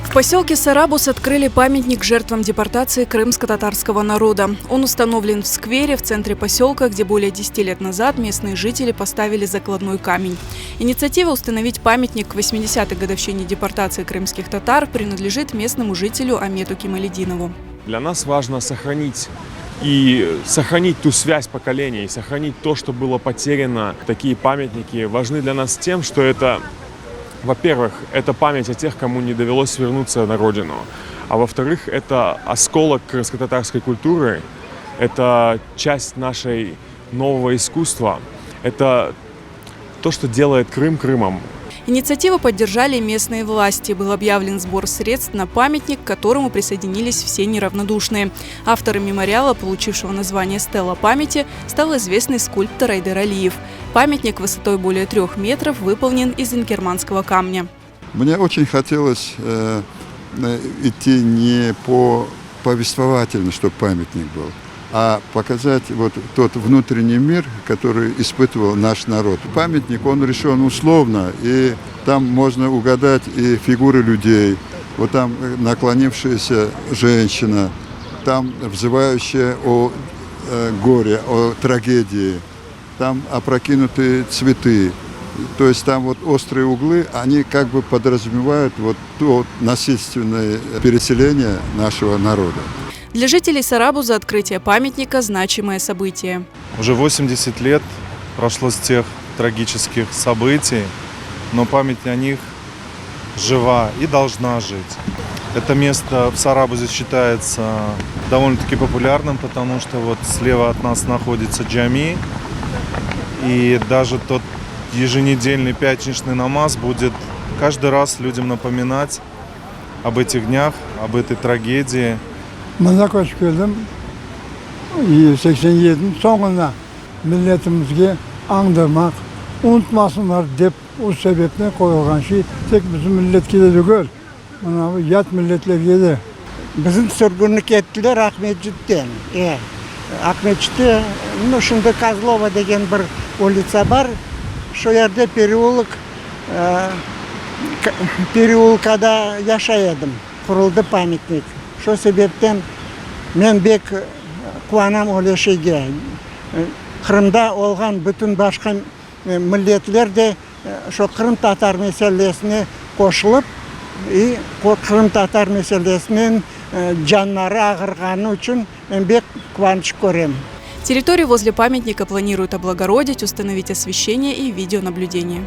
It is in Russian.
В поселке Сарабус открыли памятник жертвам депортации крымско-татарского народа. Он установлен в сквере в центре поселка, где более 10 лет назад местные жители поставили закладной камень. Инициатива установить памятник к 80-й годовщине депортации крымских татар принадлежит местному жителю Амету Кемалединову. Для нас важно сохранить ту связь поколений, сохранить то, что было потеряно. Такие памятники важны для нас тем, что это, во-первых, это память о тех, кому не довелось вернуться на родину. А во-вторых, это осколок крымско-татарской культуры, это часть нашей нового искусства, это то, что делает Крым Крымом. Инициативу поддержали местные власти. Был объявлен сбор средств на памятник, к которому присоединились все неравнодушные. Автором мемориала, получившего название «Стела памяти», стал известный скульптор Айдар Алиев. Памятник высотой более 3 метров выполнен из инкерманского камня. Мне очень хотелось идти не по повествовательно, чтобы памятник был, а показать вот тот внутренний мир, который испытывал наш народ. Памятник, он решен условно, и там можно угадать и фигуры людей. Вот там наклонившаяся женщина, там взывающая о горе, о трагедии, там опрокинутые цветы. То есть там вот острые углы, они как бы подразумевают вот то насильственное переселение нашего народа. Для жителей Сарабуза открытие памятника – значимое событие. Уже 80 лет прошло с тех трагических событий, но память о них жива и должна жить. Это место в Сарабузе считается довольно-таки популярным, потому что вот слева от нас находится джами, и даже тот еженедельный пятничный намаз будет каждый раз людям напоминать об этих днях, об этой трагедии. Мына көшіп келдім, 87-дің соңына милләтімізге аңдырмақ, ұмытмасынlar деп осы себептен қойылған шей тек біздің милләтке де түгел, мына ят милләтлерге де. Біздің сүргінлік еттілер Ахметжиттен. Ахметжитте, шында Козлова деген бір улица бар, шо жерде переулкада яшай едім, құрылды памятник. Шо себептен мен бек қуанам олешеге. Қырымда олған бүтін башқа миллетлер де шо Қырым татар мәселесіне қосылып, Қырым татар мәселесінен жаннары ағырғаны үшін мен бек қуаныш көрем. Территорию возле памятника планируют облагородить, установить освещение и видеонаблюдение.